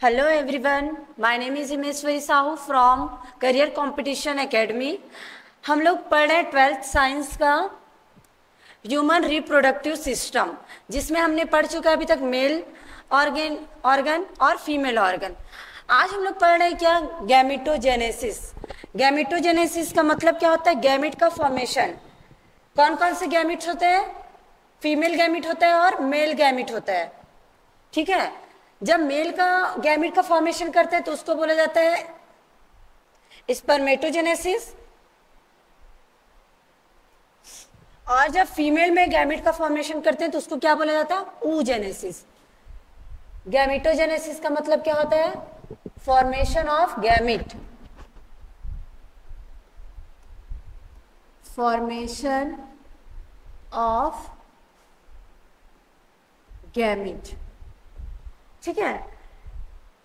Hello everyone, my name is Himeshwari Sahu from career competition academy. हम लोग पढ़ रहे हैं 12th साइंस का ह्यूमन रिप्रोडक्टिव सिस्टम, जिसमें हमने पढ़ चुका है अभी तक मेल ऑर्गन और फीमेल ऑर्गन। आज हम लोग पढ़ रहे हैं क्या, गैमिटोजेनेसिस। गैमिटोजेनेसिस का मतलब क्या होता है? गैमिट का फॉर्मेशन। कौन कौन से गैमिट्स होते हैं? फीमेल गैमिट होता है और मेल गैमिट होता है। ठीक है, जब मेल का गैमिट का फॉर्मेशन करते हैं तो उसको बोला जाता है स्पर्मेटोजेनेसिस, और जब फीमेल में गैमिट का फॉर्मेशन करते हैं तो उसको क्या बोला जाता है? oogenesis। गैमिटोजेनेसिस का मतलब क्या होता है? Formation of gamete, formation of gamete. ठीक है,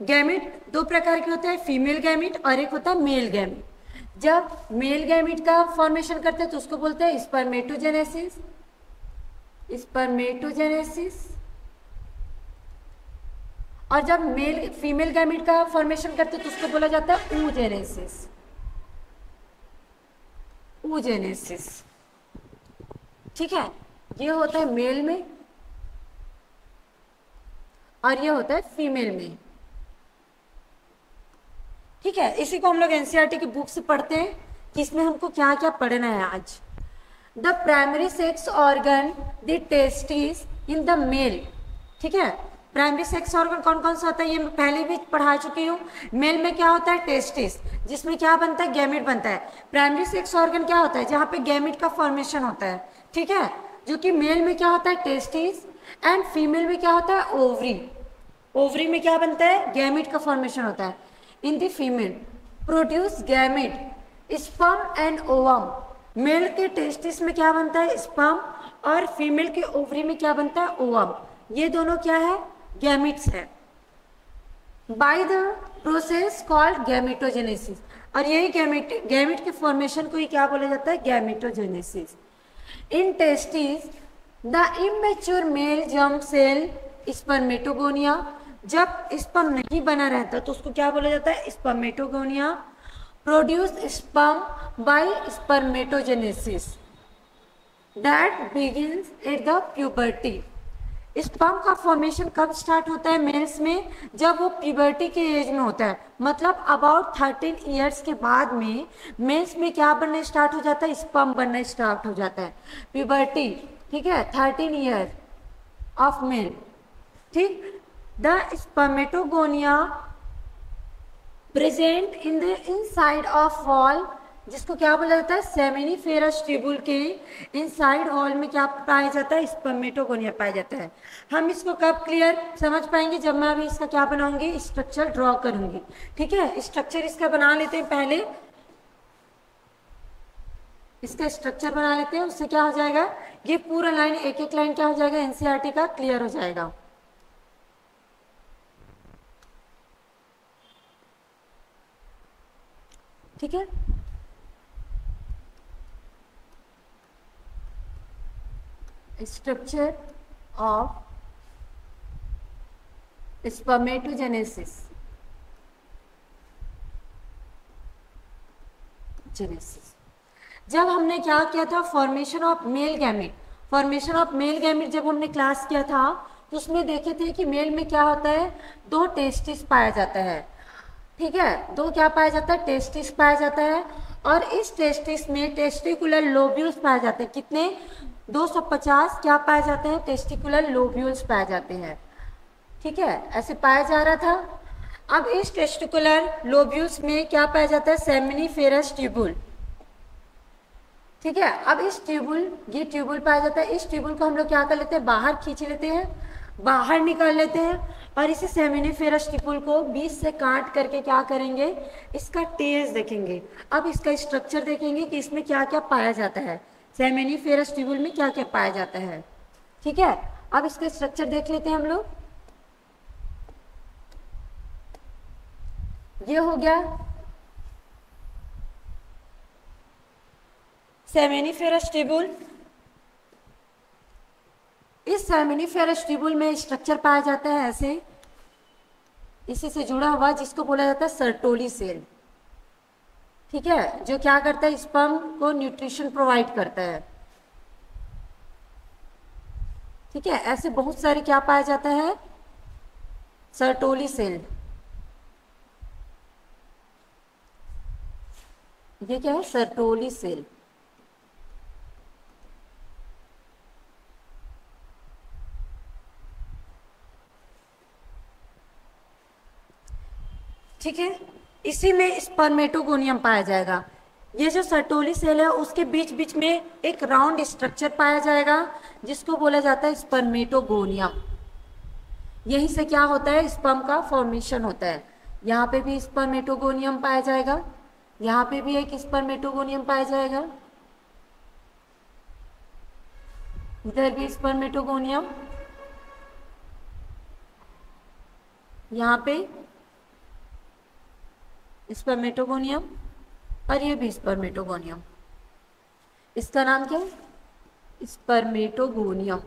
गैमिट दो प्रकार के होते हैं, फीमेल गैमिट और एक होता है मेल गैमिट। जब मेल गैमिट का फॉर्मेशन करते हैं तो उसको बोलते हैं स्पर्मेटोजेनेसिस, स्पर्मेटोजेनेसिस। और जब फीमेल गैमिट का फॉर्मेशन करते हैं तो उसको बोला जाता है oogenesis, oogenesis। ठीक है, ये होता है मेल में और ये होता है फीमेल में। ठीक है, इसी को हम लोग एनसीईआरटी की बुक से पढ़ते हैं कि इसमें हमको क्या क्या पढ़ना है आज। The primary sex organ the testis in the male. ठीक है, प्राइमरी सेक्स ऑर्गन कौन कौन सा होता है ये मैं पहले भी पढ़ा चुकी हूँ। मेल में क्या होता है? टेस्टिस, जिसमें क्या बनता है? गैमिट बनता है। प्राइमरी सेक्स ऑर्गन क्या होता है? जहाँ पे गैमिट का फॉर्मेशन होता है। ठीक है, जो कि मेल में क्या होता है? टेस्टिस, एंड फीमेल में क्या होता है? ओवरी। ओवरी में क्या बनता है? गैमिट का फॉर्मेशन होता है। In the female produce gamete sperm and ovum. Male के टेस्टिस में क्या बनता है? स्पर्म, और फीमेल के ओवरी में क्या बनता है? ओवम। ये दोनों क्या है? गैमिट्स है। By the process called gametogenesis. और यही गैमिट के फॉर्मेशन को ही क्या बोला जाता है? Gametogenesis. In testis the immature male germ cell spermatogonia. जब स्पर्म नहीं बना रहता तो उसको क्या बोला जाता है? Spermatogonia produce sperm by spermatogenesis that begins at the puberty. Sperm का फॉर्मेशन कब स्टार्ट होता है मेल्स में? जब वो प्यूबर्टी के एज में होता है, मतलब अबाउट 13 ईयर्स के बाद में मेल्स में क्या बनना स्टार्ट हो जाता है? स्पर्म बनना स्टार्ट हो जाता है, प्यूबर्टी। ठीक है, 13 ईयर ऑफ मेल। ठीक, the spermatogonia present in the inside of wall, जिसको क्या बोला जाता है? सेमिनिफेरस ट्यूबुल के इनसाइड वॉल में क्या पाया जाता है? स्पर्मेटोगोनिया पाया जाता है। हम इसको कब क्लियर समझ पाएंगे? जब मैं अभी इसका क्या बनाऊंगी? स्ट्रक्चर ड्रॉ करूंगी। ठीक है, स्ट्रक्चर इसका बना लेते हैं, पहले इसका स्ट्रक्चर बना लेते हैं। उससे क्या हो जाएगा? ये पूरा लाइन, एक एक लाइन क्या हो जाएगा? एनसीईआरटी का क्लियर हो जाएगा। ठीक है, स्ट्रक्चर ऑफ स्पर्मेटोजेनेसिस, जेनेसिस। जब हमने क्या किया था? Formation of male gamete. Formation of male gamete जब हमने क्लास किया था तो उसमें देखे थे कि मेल में क्या होता है? दो टेस्टिस पाया जाता है। ठीक है, दो क्या पाया जाता है? टेस्टिस पाया जाता है। और इस टेस्टिस में टेस्टिकुलर लोब्यूल्स पाए जाते हैं। कितने? 250 क्या पाए जाते हैं? टेस्टिकुलर लोब्यूल्स पाए जाते हैं। ठीक है, ऐसे पाया जा रहा था। अब इस टेस्टिकुलर लोब्यूल्स में क्या पाया जाता है? Seminiferous tubule. ठीक है, अब इस ट्यूबुल, ये ट्यूबुल पाया जाता है। इस ट्यूबुल को हम लोग क्या कर लेते हैं? बाहर खींच लेते हैं, बाहर निकाल लेते हैं, और इसी सेमिनिफेरस ट्यूबुल को बीच से काट करके क्या करेंगे? इसका टेल्स देखेंगे। अब इसका स्ट्रक्चर देखेंगे कि इसमें क्या क्या पाया जाता है, सेमिनिफेरस ट्यूबुल में क्या क्या पाया जाता है। ठीक है, अब इसका स्ट्रक्चर देख लेते हैं हम लोग। ये हो गया सेमिनिफेरस ट्यूबुल। इस सेमिनिफेरस ट्यूबुल में स्ट्रक्चर पाया जाता है ऐसे। इसी से जुड़ा हुआ जिसको बोला जाता है सर्टोली सेल। ठीक है, जो क्या करता है, स्पर्म को न्यूट्रिशन प्रोवाइड करता है। ठीक है, ऐसे बहुत सारे क्या पाया जाता है, सर्टोली सेल। ये क्या है, सर्टोली सेल। ठीक है, इसी में स्पर्मेटोगोनियम पाया जाएगा। ये जो सर्टोली सेल है उसके बीच बीच में एक राउंड स्ट्रक्चर पाया जाएगा जिसको बोला जाता है स्पर्मेटोगोनियम। यहीं से क्या होता है, स्पर्म का फॉर्मेशन होता है। यहाँ पे भी स्पर्मेटोगोनियम पाया जाएगा, यहाँ पे भी एक स्पर्मेटोगोनियम पाया जाएगा, इधर भी स्पर्मेटोगोनियम, यहाँ पे स्पर्मेटोगोनियम, और ये भी स्पर्मेटोगोनियम। इसका नाम क्या है, स्पर्मेटोगोनियम।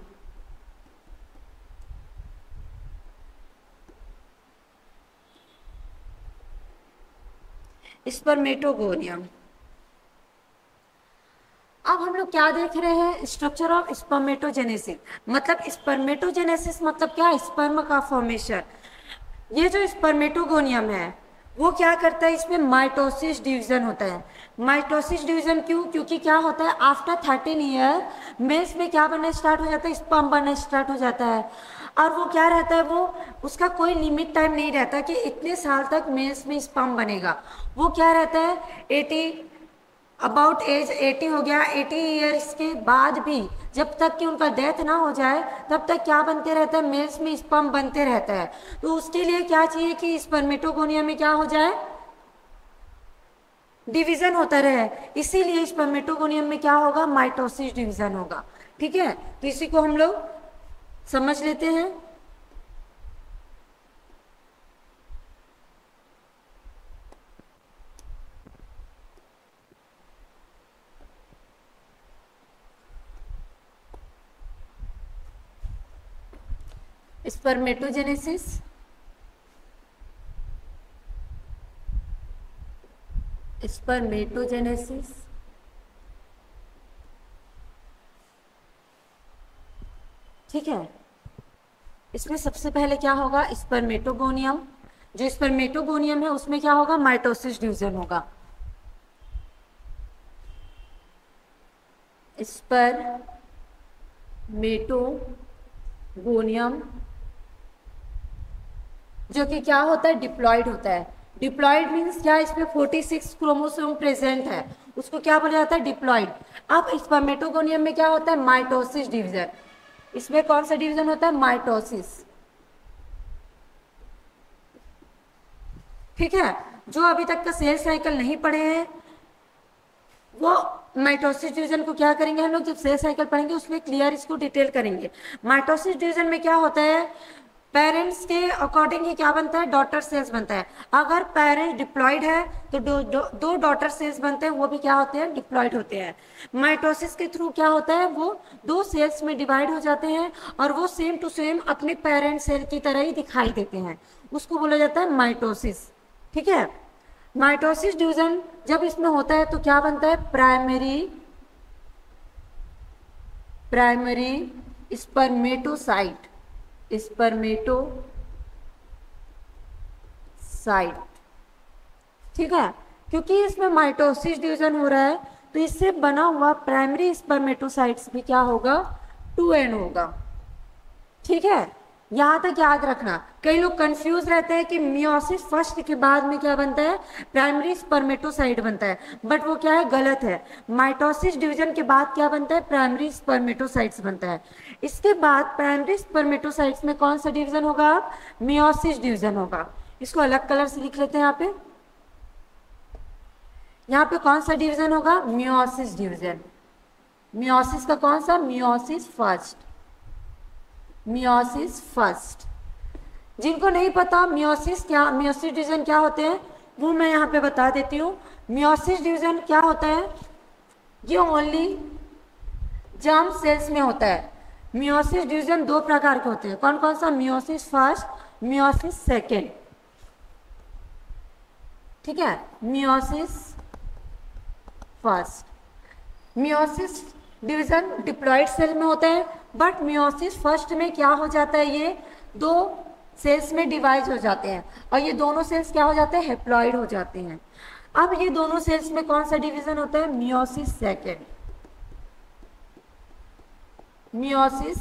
स्पर्मेटोगोनियम। अब हम लोग क्या देख रहे हैं, स्ट्रक्चर ऑफ स्पर्मेटोजेनेसिस। मतलब स्पर्मेटोजेनेसिस मतलब क्या, स्पर्म का फॉर्मेशन। ये जो स्पर्मेटोगोनियम है वो क्या करता है, इसमें माइटोसिस डिवीजन होता है। माइटोसिस डिवीजन क्यों, क्योंकि क्या होता है, आफ्टर 13 ईयर मेंस में क्या बनना स्टार्ट हो जाता है, स्पर्म बनना स्टार्ट हो जाता है। और वो क्या रहता है, वो उसका कोई लिमिट टाइम नहीं रहता कि इतने साल तक मेंस में स्पर्म बनेगा। वो क्या रहता है, 80 अबाउट एज 80 हो गया, 80 ईयर्स के बाद भी जब तक कि उनका डेथ ना हो जाए तब तक क्या बनते रहता है, मेल्स में स्पर्म बनते रहता है। तो उसके लिए क्या चाहिए कि स्पर्मेटोगोनियम में क्या हो जाए, डिवीजन होता रहे। इसीलिए स्पर्मेटोगोनियम में क्या होगा, माइटोसिस डिवीजन होगा। ठीक है, तो इसी को हम लोग समझ लेते हैं। स्पर्मेटोजेनेसिस, स्पर्मेटोजेनेसिस ठीक है, इसमें सबसे पहले क्या होगा, स्पर्मेटोगोनियम। जो स्पर्मेटोगोनियम है उसमें क्या होगा, माइटोसिस डिवीजन होगा। स्पर्मेटोगोनियम जो कि क्या होता है, डिप्लॉयड होता है। डिप्लॉयड मीन्स क्या, इसमें 46 क्रोमोसोम प्रेजेंट है, उसको क्या बोला जाता है, डिप्लॉयड। अब स्पर्मेटोगोनियम में क्या होता है, माइटोसिस डिवीजन। इसमें कौन सा डिवीजन होता है, माइटोसिस। ठीक है, जो अभी तक का सेल साइकिल नहीं पढ़े हैं वो माइटोसिस डिवीजन को क्या करेंगे, हम लोग जब सेल साइकिल पढ़ेंगे उसमें क्लियर इसको डिटेल करेंगे। माइटोसिस डिवीजन में क्या होता है, पेरेंट्स के अकॉर्डिंग ही क्या बनता है, डॉटर सेल्स बनता है। अगर पेरेंट्स डिप्लॉयड है तो दो डॉटर सेल्स बनते हैं, वो भी क्या होते हैं, डिप्लॉयड होते हैं। माइटोसिस के थ्रू क्या होता है, वो दो सेल्स में डिवाइड हो जाते हैं और वो सेम टू सेम अपने पेरेंट सेल की तरह ही दिखाई देते हैं, उसको बोला जाता है माइटोसिस। ठीक है, माइटोसिस डिवीजन जब इसमें होता है तो क्या बनता है, प्राइमरी स्पर्मेटोसाइट, स्पर्मेटोसाइट। ठीक है, क्योंकि इसमें माइटोसिस डिवीजन हो रहा है तो इससे बना हुआ प्राइमरी स्पर्मेटोसाइट्स भी क्या होगा, 2n होगा। ठीक है, यहां तक याद रखना। कई लोग कंफ्यूज रहते हैं कि मियोसिस फर्स्ट के बाद में क्या बनता है, प्राइमरी स्पर्मेटोसाइट बनता है, बट वो क्या है, गलत है। माइटोसिस डिवीजन के बाद क्या बनता है, प्राइमरी स्पर्मेटोसाइट्स बनता है। इसके बाद प्राइमरी स्पर्मेटोसाइट्स में कौन सा डिवीजन होगा, मियोसिस डिवीजन होगा। इसको अलग कलर से लिख लेते हैं यहाँ पे कौन सा डिवीजन होगा, मियोसिस डिवीजन। मियोसिस का कौन सा, मियोसिस फर्स्ट। जिनको नहीं पता मियोसिस डिवीजन क्या होते हैं वो मैं यहाँ पे बता देती हूँ। मियोसिस डिवीजन क्या होता है, ये ओनली जर्म सेल्स में होता है। मियोसिस डिवीजन दो प्रकार के होते हैं, कौन कौन सा, मियोसिस फर्स्ट, मियोसिस सेकेंड। ठीक है, meiosis first. Meiosis division diploid cell में होता है, बट मियोसिस फर्स्ट में क्या हो जाता है, ये दो सेल्स में डिवाइड हो जाते हैं और ये दोनों सेल्स क्या हो जाते हैं, हेप्लॉइड हो जाते हैं। अब ये दोनों सेल्स में कौन सा डिवीजन होता है, meiosis second. Meiosis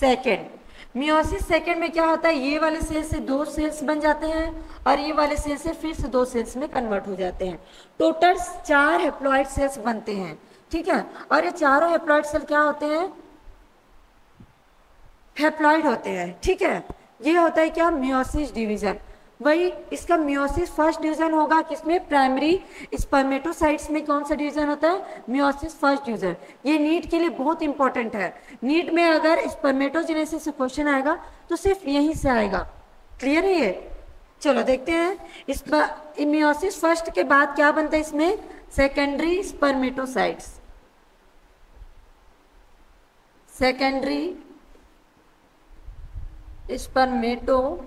second, meiosis second में क्या होता है, ये वाले सेल से दो सेल्स बन जाते हैं और ये वाले सेल से फिर से दो सेल्स में कन्वर्ट हो जाते हैं। टोटल 4 हेप्लॉइड सेल्स बनते हैं, ठीक है। और ये चारों हेप्लॉइड सेल क्या होते हैं, हेप्लॉइड होते हैं, ठीक है। ये होता है क्या, मियोसिस डिवीजन। वही इसका मियोसिस फर्स्ट डिवीजन होगा किसमें, प्राइमरी स्पर्मेटोसाइट्स में कौन सा डिवीजन होता है, मियोसिस फर्स्ट डिवीजन। ये नीट के लिए बहुत इंपॉर्टेंट है। नीट में अगर स्पर्मेटोजेनेसिस से क्वेश्चन आएगा तो सिर्फ यहीं से आएगा। क्लियर है ये? चलो देखते हैं। इस मियोसिस फर्स्ट के बाद क्या बनता है इसमें, सेकेंडरी स्पर्मेटोसाइट्स। सेकेंडरी स्पर्मेटोसाइट्स,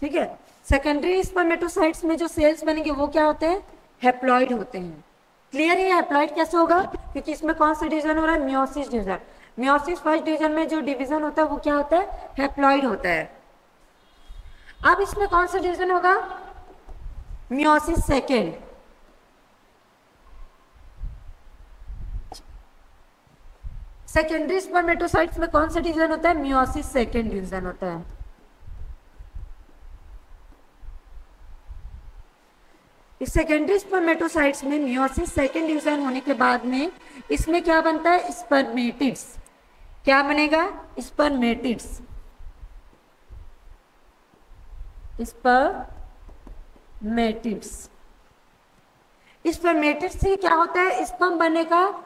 ठीक है। सेकेंडरी स्पर्मेटोसाइट्स में जो सेल्स बनेंगे वो क्या होते हैं, हेप्लॉइड होते हैं। क्लियर है? हेप्लॉइड कैसे होगा, क्योंकि इसमें कौन सा डिवीजन हो रहा है, meiosis division. Meiosis first division में जो डिवीजन होता है वो क्या होता है, हेप्लॉइड होता है। अब इसमें कौन सा डिवीजन होगा, मियोसिस सेकेंड। सेकेंडरी स्पर्मेटोसाइट्स में कौन सा डिवीजन होता है, मियोसिस सेकेंड डिवीजन होता है। इस सेकेंडरी स्पर्मेटोसाइट्स में मियोसिस सेकेंड डिवीजन होने के बाद में इसमें क्या बनता है, स्पर्मेटिड्स। क्या बनेगा, स्पर्मेटिड्स। स्पर्मेटिड्स, स्पर्मेटिड्स से क्या होता है, स्पर्म बनने का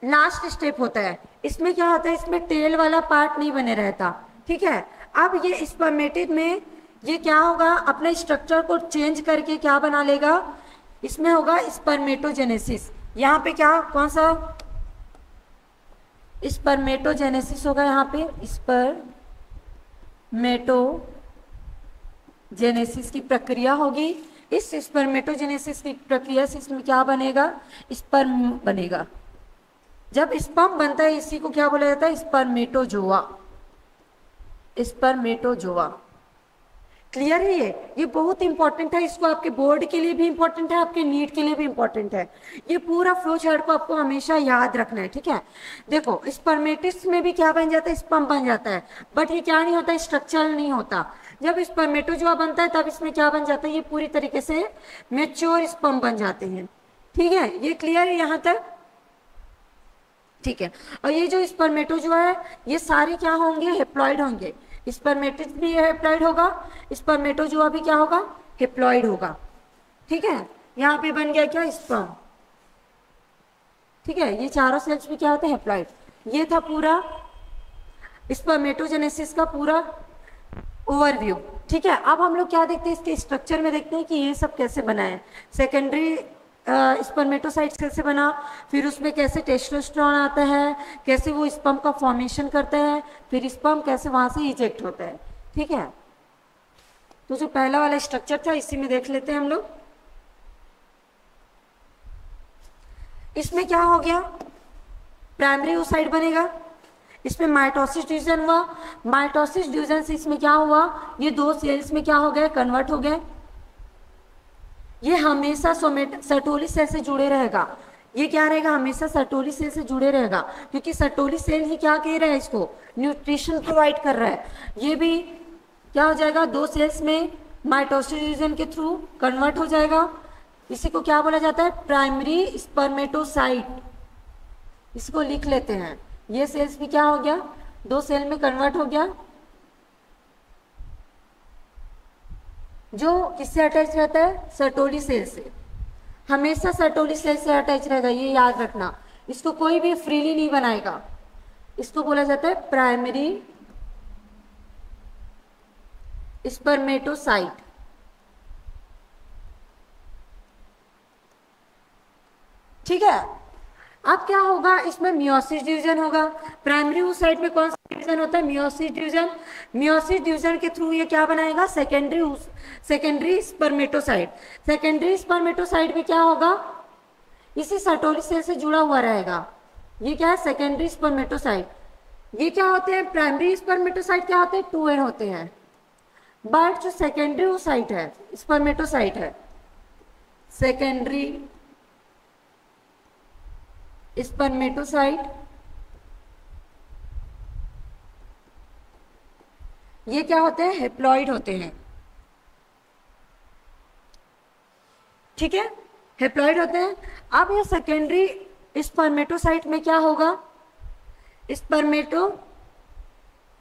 लास्ट स्टेप होता है। इसमें क्या होता है, इसमें टेल वाला पार्ट नहीं बने रहता, ठीक है। अब ये स्पर्मेटिड में ये क्या होगा, अपने स्ट्रक्चर को चेंज करके क्या बना लेगा, इसमें होगा स्पर्मेटोजेनेसिस। यहाँ पे क्या, कौन सा, स्पर्मेटोजेनेसिस होगा। यहाँ पे स्पर्मेटोजेनेसिस की प्रक्रिया होगी। इस स्पर्मेटोजेनेसिस की प्रक्रिया से इसमें क्या बनेगा, स्पर्म बनेगा। जब स्पर्म बनता है इसी को क्या बोला जाता है, स्पर्मेटोजोआ। स्पर्मेटोजोआ। क्लियर है? ये बहुत इंपॉर्टेंट है। इसको आपके बोर्ड के लिए भी इंपॉर्टेंट है, आपके नीट के लिए भी इंपॉर्टेंट है। ये पूरा फ्लो चार्ट को आपको हमेशा याद रखना है, ठीक है। देखो स्पर्मेटिड्स में भी क्या बन जाता है, स्पर्म बन जाता है, बट ये क्या नहीं होता, स्ट्रक्चरल नहीं होता। जब स्पर्मेटोजोआ बनता है तब इसमें क्या बन जाता है, ये पूरी तरीके से मैच्योर स्पर्म बन जाते हैं, ठीक है। ये क्लियर है यहाँ तक? ठीक है। और ये जो स्पर्मेटोजोआ है ये सारे क्या होंगे, हेप्लॉइड होंगे। स्पर्मेटिड्स भी हेप्लॉइड होगा, स्पर्मेटोजोआ भी क्या होगा, हेप्लॉइड होगा, ठीक है। यहाँ पे बन गया क्या, स्पर्म, ठीक है। ये चारों सेल्स भी क्या होते हैं, हेप्लॉइड। ये था पूरा स्पर्मेटोजेनेसिस का पूरा ओवरव्यू, ठीक है। अब हम लोग क्या देखते हैं, इसके स्ट्रक्चर में देखते हैं कि ये सब कैसे बना है। सेकेंडरी स्पर्मेटोसाइट्स कैसे बना, फिर उसमें कैसे टेस्टोस्टेरोन आता है, कैसे वो स्पर्म का फॉर्मेशन करता है, फिर स्पर्म कैसे वहां से इजेक्ट होता है, ठीक है। तो जो पहला वाला स्ट्रक्चर था इसी में देख लेते हैं हम लोग। इसमें क्या हो गया, प्राइमरी oocyte बनेगा, इसमें माइटोसिस डिवीजन हुआ। माइटोसिस डिवीजन से इसमें क्या हुआ, ये दो सेल्स में क्या हो गए, कन्वर्ट हो गए। ये हमेशा सर्टोली सेल से जुड़े रहेगा। ये क्या रहेगा, हमेशा सर्टोली सेल से जुड़े रहेगा, क्योंकि सर्टोली सेल ही क्या कह रहा है, इसको न्यूट्रिशन प्रोवाइड कर रहा है। ये भी क्या हो जाएगा, दो सेल्स में माइटोसिस डिवीजन के थ्रू कन्वर्ट हो जाएगा। इसी को क्या बोला जाता है, प्राइमरी स्पर्मेटोसाइट। इसको लिख लेते हैं। ये सेल्स भी क्या हो गया, दो सेल में कन्वर्ट हो गया। जो किससे अटैच रहता है, सर्टोली सेल से। हमेशा सर्टोली सेल से अटैच रहेगा, ये याद रखना। इसको कोई भी फ्रीली नहीं बनाएगा। इसको बोला जाता है प्राइमरी स्पर्मेटोसाइट। ठीक है। अब क्या होगा, इसमें मियोसिस डिवीजन होगा। प्राइमरी oocyte में कौन सा डिवीजन होता है मियोसिस डिवीजन। मियोसिस डिवीजन के थ्रू ये क्या बनाएगा, सेकेंडरी स्पर्मेटोसाइट। सेकेंडरी स्पर्मेटोसाइट में क्या होगा, इसी सर्टोली सेल से जुड़ा हुआ रहेगा। ये क्या है, सेकेंडरी स्पर्मेटोसाइट। ये क्या होते हैं, प्राइमरी स्पर्मेटोसाइट क्या होते हैं, 2n होते हैं। बट जो सेकेंडरी साइट है, स्पर्मेटोसाइट है, सेकेंडरी स्पर्मेटोसाइट, ये क्या होते हैं, हेप्लॉइड होते हैं। ठीक है, हेप्लॉइड होते हैं। अब ये सेकेंडरी स्पर्मेटोसाइट में क्या होगा,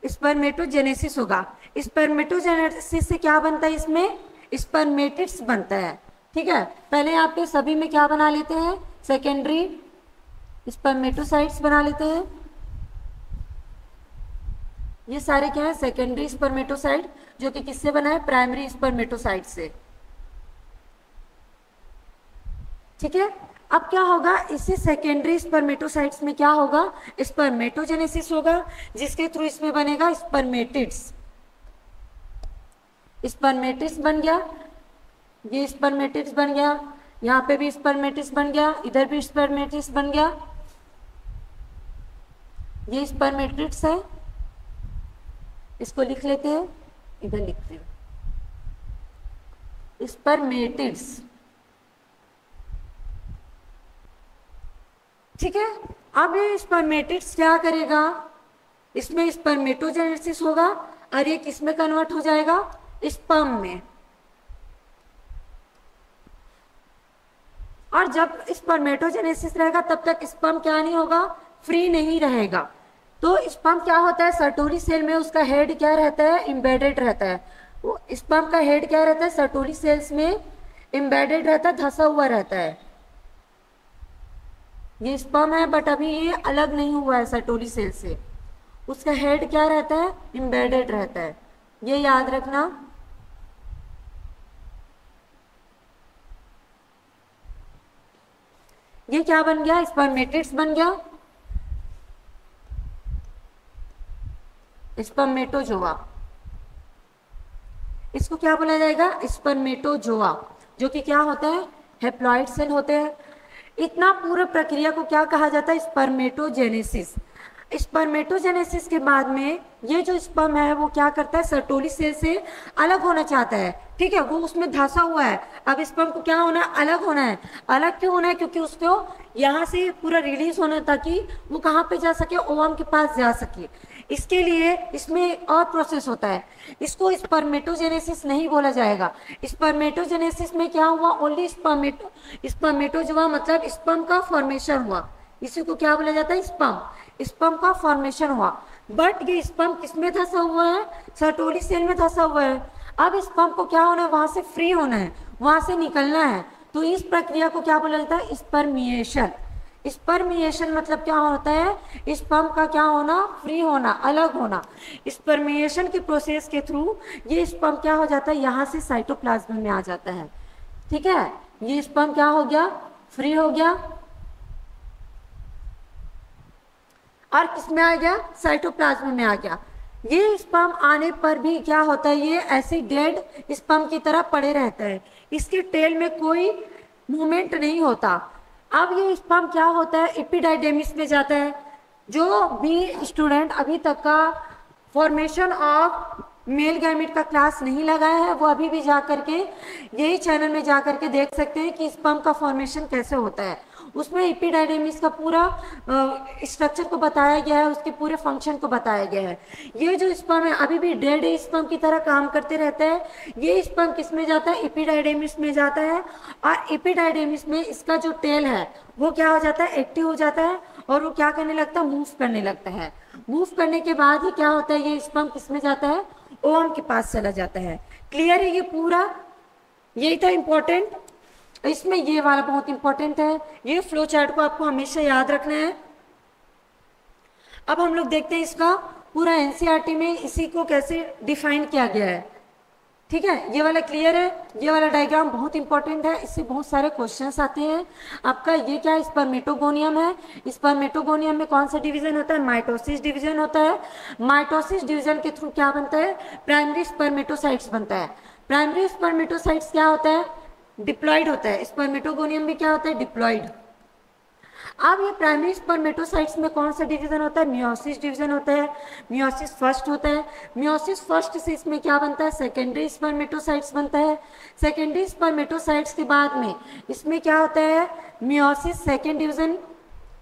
स्पर्मेटोजेनेसिस होगा। स्पर्मेटोजेनेसिस से क्या बनता है, इसमें स्पर्मेटिड्स बनता है। ठीक है, पहले यहाँ पे सभी में क्या बना लेते हैं, सेकेंडरी स्पर्मेटोसाइट्स बना लेते हैं। ये सारे क्या है, सेकेंडरी स्पर्मेटोसाइट, जो कि किससे बना है, प्राइमरी स्पर्मेटोसाइट से। ठीक है, अब क्या होगा, इसी सेकेंडरी स्पर्मेटोसाइट्स में क्या होगा, स्पर्मेटोजेनेसिस होगा, जिसके थ्रू इसमें बनेगा स्पर्मेटिड्स। स्पर्मेटिड्स बन गया, ये स्पर्मेटिड्स बन गया, यहाँ पे भी स्पर्मेटिड्स बन गया, इधर भी स्पर्मेटिड्स बन गया। ये स्पर्मेटिड्स है, इसको लिख लेते हैं, इधर लिखते हैं स्पर्मेटिड्स। ठीक है, अब ये स्पर्मेटिड्स क्या करेगा, इसमें स्पर्मेटोजेनेसिस होगा और ये किसमें कन्वर्ट हो जाएगा, स्पर्म में। और जब स्पर्मेटोजेनेसिस रहेगा तब तक स्पर्म क्या नहीं होगा, फ्री नहीं रहेगा। तो स्पर्म क्या होता है, सर्टोली सेल में उसका हेड क्या रहता है, एम्बेडेड रहता है। वो स्पर्म का हेड क्या रहता है, सर्टोली सेल्स में एम्बेडेड रहता है, धंसा हुआ रहता है। ये स्पर्म है बट अभी ये अलग नहीं हुआ है सर्टोली सेल से। उसका हेड क्या रहता है, एम्बेडेड रहता है, ये याद रखना। ये क्या बन गया, स्पर्मेटिड्स बन गया, स्पर्मेटोजोआ। इसको क्या बोला जाएगा, स्पर्मेटोजोआ, जो कि क्या होता है, हेप्लॉइड सेल होते हैं। इतना पूरा प्रक्रिया को क्या कहा जाता है, स्पर्मेटोजेनेसिस। स्पर्मेटोजेनेसिस के बाद में ये जो स्पर्म है वो क्या करता है, सर्टोली सेल से अलग होना चाहता है। ठीक है, वो उसमें धंसा हुआ है, अब स्पर्म को क्या होना है, अलग होना है। अलग क्यों होना है, क्योंकि उसको यहाँ से पूरा रिलीज होना, ताकि वो कहाँ पे जा सके, ओवम के पास जा सके। इसके लिए इसमें और प्रोसेस होता है, इसको स्पर्मेटोजेनेसिस नहीं बोला जाएगा। स्पर्मेटोजेनेसिस में क्या हुआ, ओनली स्पर्मेटोजोआ मतलब स्पर्म का फॉर्मेशन हुआ, इसी को क्या बोला जाता है, स्पर्म का फॉर्मेशन हुआ। बट ये स्पर्म किसमें धंसा हुआ है, सर्टोली सेल में धंसा हुआ है। अब स्पर्म को क्या होना है, वहां से फ्री होना है, वहां से निकलना है। तो इस प्रक्रिया को क्या बोला जाता है, स्पर्मिएशन। स्पर्मिएशन मतलब क्या होता है, स्पर्म का क्या होना, फ्री होना, अलग होना। स्पर्मिएशन के प्रोसेस के थ्रू ये स्पर्म क्या हो जाता है, यहाँ से साइटोप्लाज्म में आ जाता है। ठीक है, ये स्पर्म क्या हो गया, फ्री हो गया और किसमें आ गया, साइटोप्लाज्म में आ गया। ये स्पर्म आने पर भी क्या होता है, ये ऐसे डेड स्पर्म की तरह पड़े रहता है, इसके टेल में कोई मूवमेंट नहीं होता। अब ये स्पर्म क्या होता है, एपिडाइडेमिस में जाता है। जो भी स्टूडेंट अभी तक का फॉर्मेशन ऑफ मेल गैमेट का क्लास नहीं लगाया है, वो अभी भी जा करके यही चैनल में जा करके देख सकते हैं कि स्पर्म का फॉर्मेशन कैसे होता है। उसमें एपिडाइडेमिस का पूरा स्ट्रक्चर को बताया गया है, उसके पूरे फंक्शन को बताया गया है। ये जो स्पर्म है अभी भी डेड स्पर्म की तरह काम करते रहता है। ये स्पर्म किस में जाता है, एपिडाइडेमिस में जाता है। और एपिडाइडेमिस में इसका जो टेल है वो क्या हो जाता है, एक्टिव हो जाता है और वो क्या करने लगता है, मूव करने लगता है। मूव करने के बाद ही क्या होता है, ये स्पर्म किस में जाता है, ओवम के पास चला जाता है। क्लियर है ये पूरा, यही था इम्पोर्टेंट। इसमें ये वाला बहुत इंपॉर्टेंट है, ये फ्लो चार्ट को आपको हमेशा याद रखना है। अब हम लोग देखते हैं इसका पूरा एनसीईआरटी में इसी को कैसे डिफाइन किया गया है। ठीक है, ये वाला क्लियर है। ये वाला डायग्राम बहुत इंपॉर्टेंट है, इससे बहुत सारे क्वेश्चंस आते हैं आपका। ये क्या है, स्पर्मेटोगोनियम है। स्पर्मेटोगोनियम में कौन सा डिवीजन होता है, माइटोसिस डिवीजन होता है। माइटोसिस डिवीजन के थ्रू क्या बनता है, प्राइमरी स्पर्मेटोसाइट्स बनता है। प्राइमरी स्पर्मेटोसाइट्स क्या होता है, डिप्लॉइड होता है। स्पर्मेटोगोनियम में क्या होता है, डिप्लॉइड। अब ये प्राइमरी स्पर्मेटोसाइट्स में कौन सा डिवीजन होता है, मियोसिस डिवीजन होता है। मियोसिस फर्स्ट होता है। मियोसिस फर्स्ट से इसमें क्या बनता है, सेकेंडरी स्पर्मेटोसाइट्स बनता है। सेकेंडरी स्पर्मेटोसाइट्स के बाद में इसमें क्या होता है, मियोसिस सेकेंड डिवीजन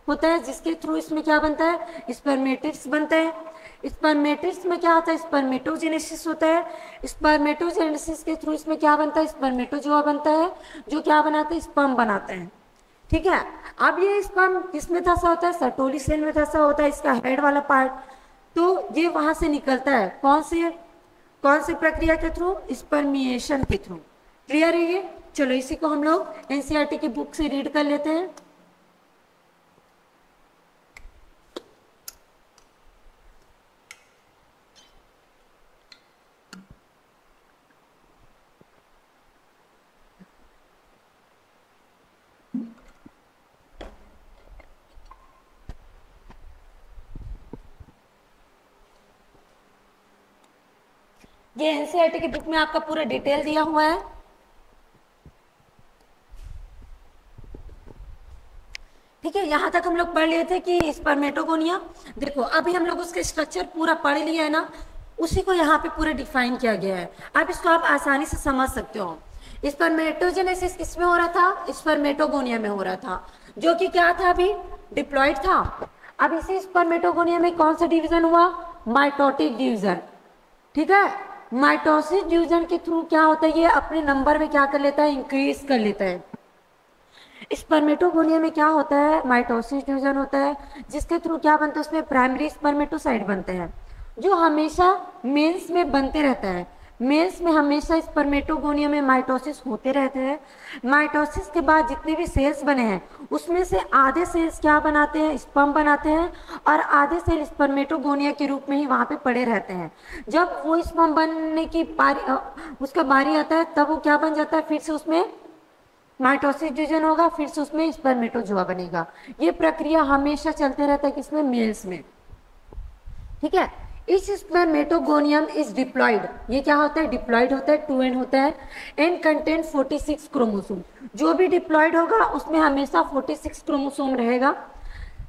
होता है, जिसके थ्रू इसमें क्या बनता है, स्पर्मेटिड्स बनता है। स्पर्मेटिड्स में क्या होता है, स्पर्मेटोजेनेसिस होता है। स्पर्मेटोजेनेसिस के थ्रू इसमें क्या बनता है, स्पर्मेटोजोआ बनता है, जो क्या बनाता है, स्पर्म बनाता है। ठीक है, अब ये स्पर्म किसमें धंसा होता है, सर्टोली सेल में धंसा होता है, इसका हेड वाला पार्ट। तो ये वहां से निकलता है कौन सी प्रक्रिया के थ्रू, स्पर्मिएशन के थ्रू। क्लियर है ये। चलो इसी को हम लोग एनसीईआरटी की बुक से रीड कर लेते हैं। ये एनसीईआरटी की बुक में आपका पूरा डिटेल दिया हुआ है। ठीक है, यहां तक हम लोग पढ़ लिए थे कि स्पर्मेटोगोनिया। देखो अभी हम लोग उसके स्ट्रक्चर पूरा पढ़ लिया है ना, उसी को यहाँ पे पूरा डिफाइन किया गया है। अब इसको आप आसानी से समझ सकते हो। स्पर्मेटोजेनेसिस किसमें हो रहा था, स्पर्मेटोगोनिया में हो रहा था, जो कि क्या था, अभी डिप्लॉइड था। अब इसी स्पर्मेटोगोनिया में कौन सा डिवीजन हुआ, माइटोटिक डिवीजन। ठीक है, माइटोसिस डिवीजन के थ्रू क्या होता है, ये अपने नंबर में क्या कर लेता है, इंक्रीज कर लेता है। स्पर्मेटोगोनिया में क्या होता है, माइटोसिस डिवीजन होता है, जिसके थ्रू क्या बनता है, उसमें प्राइमरी स्पर्मेटोसाइट बनते हैं, जो हमेशा मेंस में बनते रहता है। मेंस में हमेशा स्पर्मेटोगोनिया में माइटोसिस होते रहते हैं। माइटोसिस के बाद जितने भी सेल्स बने हैं उसमें से आधे सेल्स क्या बनाते हैं, स्पर्म बनाते हैं, और आधे सेल स्पर्मेटोगोनिया के रूप में ही वहाँ पे पड़े रहते हैं। जब वो स्पर्म बनने की उसका बारी आता है, तब वो क्या बन जाता है, फिर से उसमें माइटोसिस डिवीजन होगा, फिर से उसमें स्पर्मेटोजोआ बनेगा। ये प्रक्रिया हमेशा चलते रहता है किसमें, मेल्स में। ठीक है, इस स्पर्मेटोगोनियम इज डिप्लॉइड। ये क्या होता है, डिप्लॉइड होता है, 2n होता है, एंड कंटेंट 46 क्रोमोसोम। जो भी डिप्लॉइड होगा उसमें हमेशा 46 क्रोमोसोम रहेगा।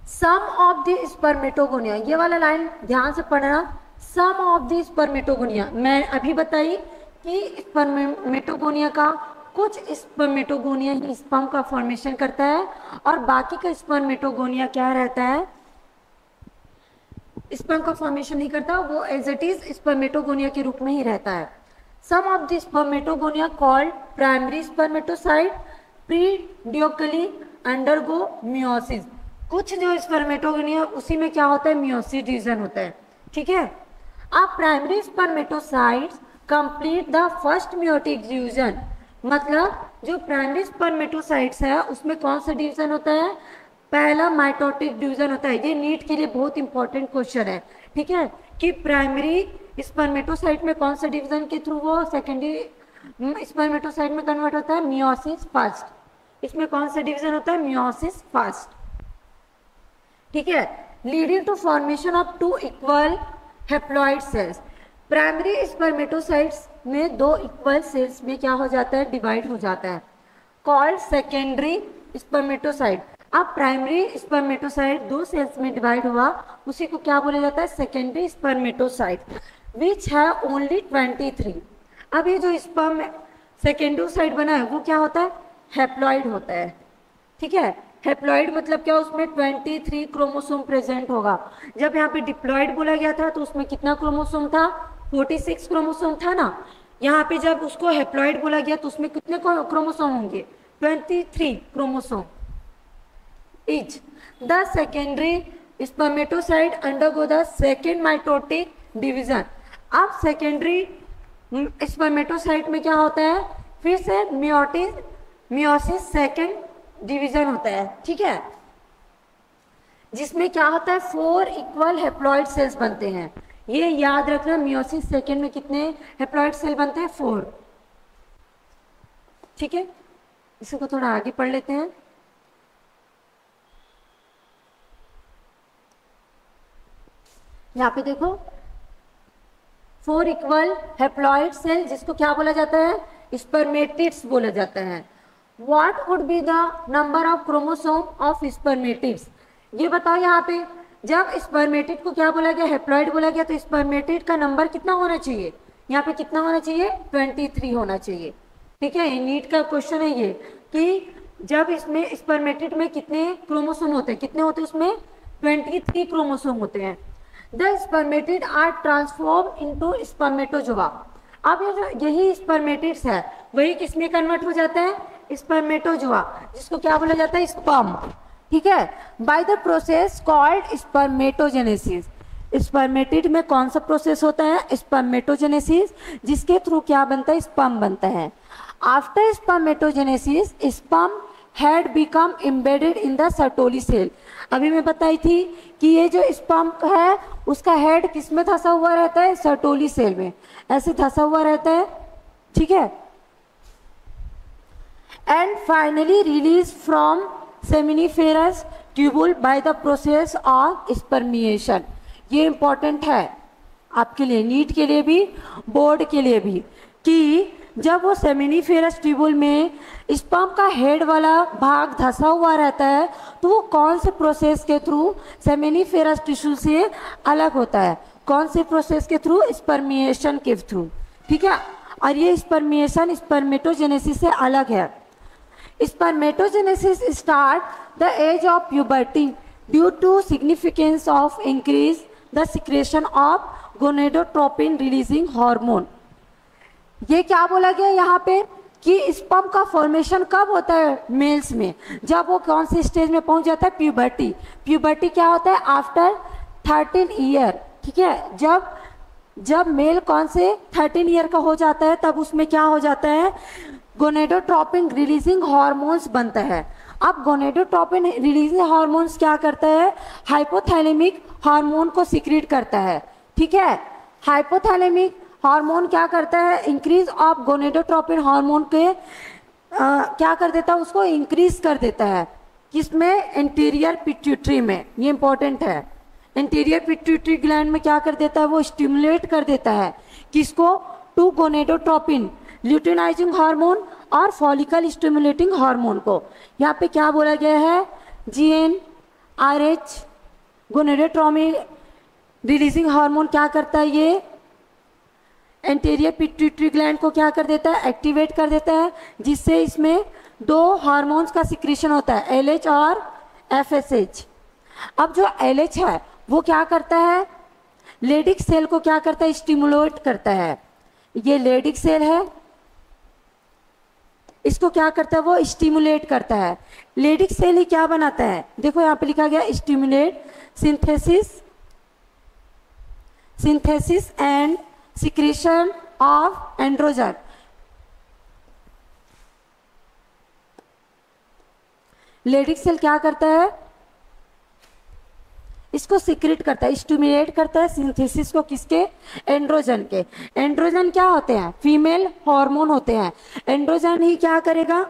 सम ऑफ द स्पर्मेटोगोनिया, ये वाला लाइन ध्यान से पढ़ना, सम ऑफ द स्पर्मेटोगोनिया। मैं अभी बताई कि स्पर्मेटोगोनिया का कुछ स्पर्मेटोगोनिया ही स्पर्म का फॉर्मेशन करता है, और बाकी का स्पर्मेटोगोनिया क्या रहता है, स्पर्म का फॉर्मेशन नहीं करता, वो एज इट इज स्पर्मेटोगोनिया के रूप में ही रहता है। Some of the spermatogonia called primary spermatocyte periodically undergo meiosis. कुछ जो स्पर्मेटोगोनिया उसी में क्या होता है, मियोसिस डिवीजन होता है। ठीक है, अब primary spermatocytes complete the first meiotic division. मतलब जो प्राइमरी स्पर्मेटोसाइट्स है उसमें कौन सा डिवीजन होता है, पहला माइटोटिक डिवीजन होता है। ये नीट के लिए बहुत इंपॉर्टेंट क्वेश्चन है। ठीक है, कि प्राइमरी स्पर्मेटोसाइट में कौन सा डिवीजन के थ्रू वो सेकेंडरी स्पर्मेटोसाइट में कन्वर्ट होता है, मियोसिस फर्स्ट। इसमें कौन सा डिवीजन होता है, मियोसिस फर्स्ट। ठीक है, leading to formation of 2 equal haploid cells. Primary spermatocytes में 2 इक्वल सेल्स में क्या हो जाता है, डिवाइड हो जाता है, कॉल्ड सेकेंडरी स्पर्मेटोसाइट। अब प्राइमरी स्पर्मेटोसाइट 2 सेल्स में डिवाइड हुआ, उसी को क्या बोला जाता है, सेकेंडरी स्पर्मेटोसाइट, विच है ओनली 23। अब ये जो स्पर्म सेकेंडोसाइट बना है वो क्या होता है, हैप्लॉइड होता है। ठीक है, हैप्लॉइड मतलब क्या, उसमें 23 क्रोमोसोम प्रेजेंट होगा। जब यहाँ पे डिप्लॉइड बोला गया था तो उसमें कितना क्रोमोसोम था, 46 क्रोमोसोम था ना। यहाँ पे जब उसको हैप्लॉइड बोला गया तो उसमें कितने क्रोमोसोम होंगे, 23 chromosome each. The secondary spermatocyte undergo the second mitotic division. अब सेकेंडरी स्पर्मेटोसाइट में क्या होता है, फिर से मियोसिस सेकेंड डिवीजन होता है। ठीक है, जिसमें क्या होता है, 4 इक्वल हैप्लॉइड सेल्स बनते हैं। ये याद रखना, मियोसिस सेकेंड में कितने हैप्लॉइड सेल बनते हैं? 4। ठीक है, इसको थोड़ा आगे पढ़ लेते हैं। यहाँ पे देखो 4 इक्वल हैप्लॉइड सेल, जिसको क्या बोला जाता है? स्पर्मेटिड्स बोला जाता है। What would be the number of chromosome of spermatids? ये बताओ, यहाँ पे जब स्पर्मेटिड को क्या बोला गया? हैप्लॉइड बोला गया, तो स्पर्मेटिड का नंबर कितना होना चाहिए? यहाँ पे कितना होना चाहिए? 23 होना चाहिए। ठीक है, नीट का क्वेश्चन है ये कि जब इसमें स्पर्मेटिड में कितने क्रोमोसोम होते हैं? कितने होते हैं उसमें? 23 क्रोमोसोम होते हैं। The spermatid are transform into spermatozoa. अब ये जो यही स्पर्मेटिड्स है वही किसमें कन्वर्ट हो जाता है? स्पर्मेटोजोआ, जिसको क्या बोला जाता है? स्पर्म। ठीक है, by the process called spermatogenesis. Spermatid में कौन सा प्रोसेस होता है? स्पर्मेटोजेनेसिस, जिसके थ्रू क्या बनता है? स्पर्म बनता है। After spermatogenesis sperm head become embedded in the Sertoli cell. अभी मैं बताई थी कि ये जो स्पर्म है उसका हेड किस में धंसा हुआ रहता है? सर्टोली सेल में, ऐसे धंसा हुआ रहता है। ठीक है, and finally release from seminiferous tubule by the process of spermiation. ये इंपॉर्टेंट है आपके लिए, नीट के लिए भी, बोर्ड के लिए भी, कि जब वो सेमिनिफेरस ट्यूबुल में स्पर्म का हेड वाला भाग धंसा हुआ रहता है तो वो कौन से प्रोसेस के थ्रू सेमिनिफेरस टिश्यू से अलग होता है? कौन से प्रोसेस के थ्रू? स्पर्मिएशन के थ्रू। ठीक है, और ये स्पर्मिएशन स्पर्मेटोजेनेसिस से अलग है। Spermatogenesis start the age of puberty due to significance of increase the secretion of gonadotropin releasing hormone. ये क्या बोला गया यहाँ पे कि स्पर्म का फॉर्मेशन कब होता है मेल्स में? जब वो कौन से स्टेज में पहुंच जाता है? प्यूबर्टी। प्यूबर्टी क्या होता है? After 13 year. ठीक है, जब मेल कौन से 13 ईयर का हो जाता है तब उसमें क्या हो जाता है? गोनेडोट्रोपिन रिलीजिंग हार्मोन्स बनता है। अब गोनेडोट्रोपिन रिलीजिंग हार्मोन्स क्या करता है? हाइपोथैलेमिक हार्मोन को सिक्रीट करता है। ठीक है, हाइपोथैलेमिक हार्मोन क्या करता है? इंक्रीज ऑफ गोनेडोट्रोपिन हार्मोन के क्या कर देता है? उसको इंक्रीज कर देता है। किसमें? एंटीरियर पिट्यूटरी में। ये इंपॉर्टेंट है। एंटीरियर पिट्यूटरी ग्लैंड में क्या कर देता है? वो स्टिमुलेट कर देता है किसको? टू गोनेडोट्रोपिन ल्यूटिनाइजिंग हार्मोन और फॉलिकल स्टिमुलेटिंग हार्मोन को। यहाँ पे क्या बोला गया है? GnRH गोनेडोट्रोपिन रिलीजिंग हार्मोन क्या करता है? ये एंटीरियर पिट्यूटरी ग्लैंड को क्या कर देता है? एक्टिवेट कर देता है, जिससे इसमें 2 हार्मोन्स का सिक्रीशन होता है, LH और FSH। अब जो LH है वो क्या करता है? लेडिक सेल को क्या करता है? स्टिमुलेट करता है। ये लेडिक सेल है, इसको क्या करता है? वो स्टिमुलेट करता है। लेडिक सेल ही क्या बनाता है? देखो यहाँ पे लिखा गया stimulate synthesis and secretion of androgen. Leydig cell क्या करता है? इसको सिक्रेट करता है, स्टिमुलेट करता है सिंथेसिस को। किसके? एंड्रोजन के। एंड्रोजन क्या होते हैं? फीमेल हार्मोन होते हैं। एंड्रोजन ही क्या करेगा?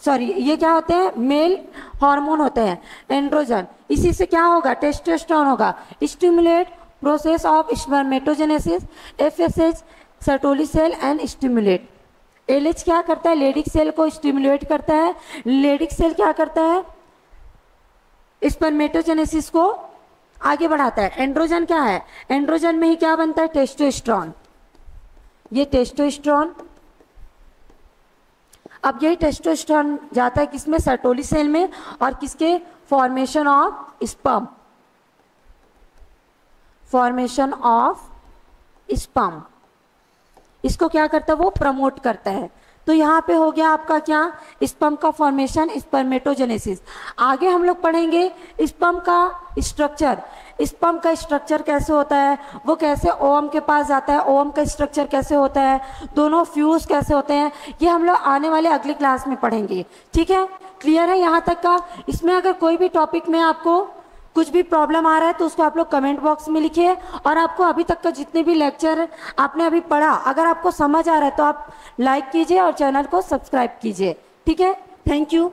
सॉरी, ये क्या होते हैं? मेल हार्मोन होते हैं एंड्रोजन। इसी से क्या होगा? टेस्टोस्टेरोन होगा। Stimulate process of spermatogenesis, FSH Sertoli cell and stimulate. LH क्या करता है? लेडिक सेल को स्टिमुलेट करता है। लेडिक सेल क्या करता है? स्पर्मेटोजेनेसिस को आगे बढ़ाता है। एंड्रोजन क्या है? एंड्रोजन में ही क्या बनता है? टेस्टोस्टेरोन। ये टेस्टोस्टेरोन, अब यही टेस्टोस्टेरोन जाता है किसमें? सर्टोली सेल में, और किसके? Formation of sperm. Formation of sperm, इसको क्या करता है? वो प्रमोट करता है। तो यहाँ पे हो गया आपका क्या? स्पर्म का फॉर्मेशन, स्पर्मेटोजेनेसिस। आगे हम लोग पढ़ेंगे स्पर्म का स्ट्रक्चर। स्पर्म का स्ट्रक्चर कैसे होता है, वो कैसे ओवम के पास जाता है, ओवम का स्ट्रक्चर कैसे होता है, दोनों फ्यूज कैसे होते हैं, ये हम लोग आने वाले अगली क्लास में पढ़ेंगे। ठीक है, क्लियर है यहाँ तक का? इसमें अगर कोई भी टॉपिक में आपको कुछ भी प्रॉब्लम आ रहा है तो उसको आप लोग कमेंट बॉक्स में लिखिए। और आपको अभी तक का जितने भी लेक्चर आपने अभी पढ़ा, अगर आपको समझ आ रहा है तो आप लाइक कीजिए और चैनल को सब्सक्राइब कीजिए। ठीक है, थैंक यू।